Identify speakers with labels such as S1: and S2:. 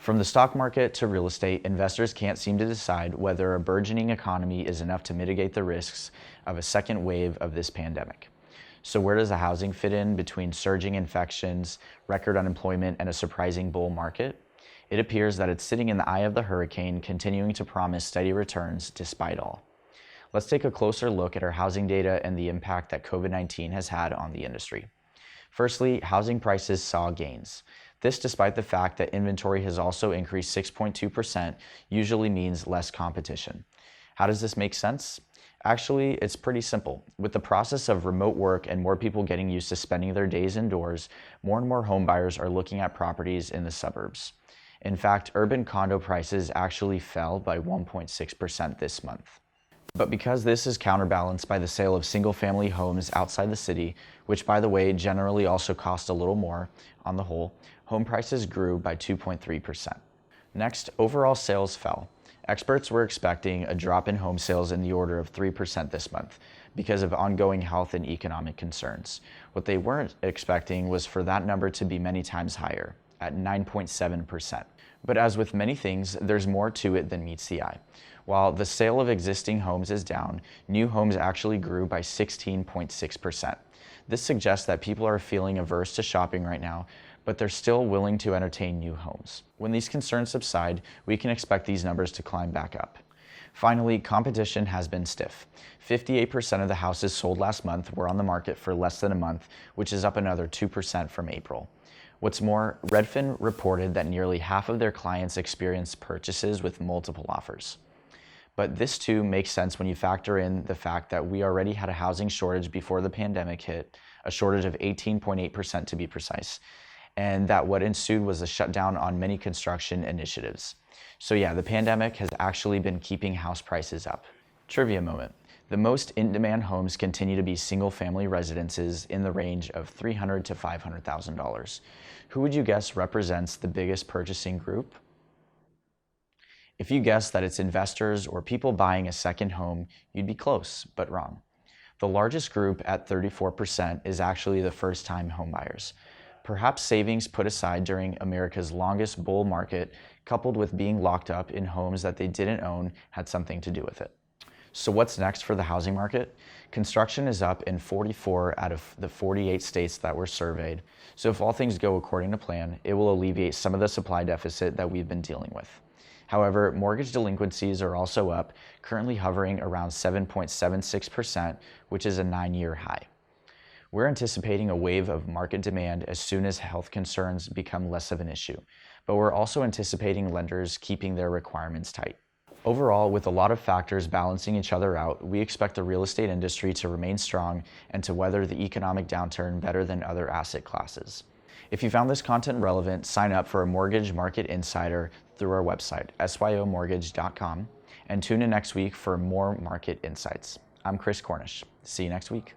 S1: From the stock market to real estate, investors can't seem to decide whether a burgeoning economy is enough to mitigate the risks of a second wave of this pandemic. So where does the housing fit in between surging infections, record unemployment, and a surprising bull market? It appears that it's sitting in the eye of the hurricane, continuing to promise steady returns despite all. Let's take a closer look at our housing data and the impact that COVID-19 has had on the industry. Firstly, housing prices saw gains. This despite the fact that inventory has also increased 6.2%, usually means less competition. How does this make sense? Actually, it's pretty simple. With the process of remote work and more people getting used to spending their days indoors, more and more home buyers are looking at properties in the suburbs. In fact, urban condo prices actually fell by 1.6% this month. But because this is counterbalanced by the sale of single-family homes outside the city, which by the way generally also cost a little more on the whole, home prices grew by 2.3%. Next, overall sales fell. Experts were expecting a drop in home sales in the order of 3% this month because of ongoing health and economic concerns. What they weren't expecting was for that number to be many times higher, at 9.7%. But as with many things, there's more to it than meets the eye. While the sale of existing homes is down, new homes actually grew by 16.6%. This suggests that people are feeling averse to shopping right now, but they're still willing to entertain new homes. When these concerns subside, we can expect these numbers to climb back up. Finally, competition has been stiff. 58% of the houses sold last month were on the market for less than a month, which is up another 2% from April. What's more, Redfin reported that nearly half of their clients experienced purchases with multiple offers. But this too makes sense when you factor in the fact that we already had a housing shortage before the pandemic hit, a shortage of 18.8% to be precise, and that what ensued was a shutdown on many construction initiatives. So yeah, the pandemic has actually been keeping house prices up. Trivia moment. The most in-demand homes continue to be single-family residences in the range of $300,000 to $500,000. Who would you guess represents the biggest purchasing group? If you guess that it's investors or people buying a second home, you'd be close, but wrong. The largest group at 34% is actually the first-time homebuyers. Perhaps savings put aside during America's longest bull market, coupled with being locked up in homes that they didn't own, had something to do with it. So what's next for the housing market? Construction is up in 44 out of the 48 states that were surveyed. So if all things go according to plan, it will alleviate some of the supply deficit that we've been dealing with. However, mortgage delinquencies are also up, currently hovering around 7.76%, which is a 9-year high. We're anticipating a wave of market demand as soon as health concerns become less of an issue, but we're also anticipating lenders keeping their requirements tight. Overall, with a lot of factors balancing each other out, we expect the real estate industry to remain strong and to weather the economic downturn better than other asset classes. If you found this content relevant, sign up for a Mortgage Market Insider through our website, syomortgage.com, and tune in next week for more market insights. I'm Chris Cornish. See you next week.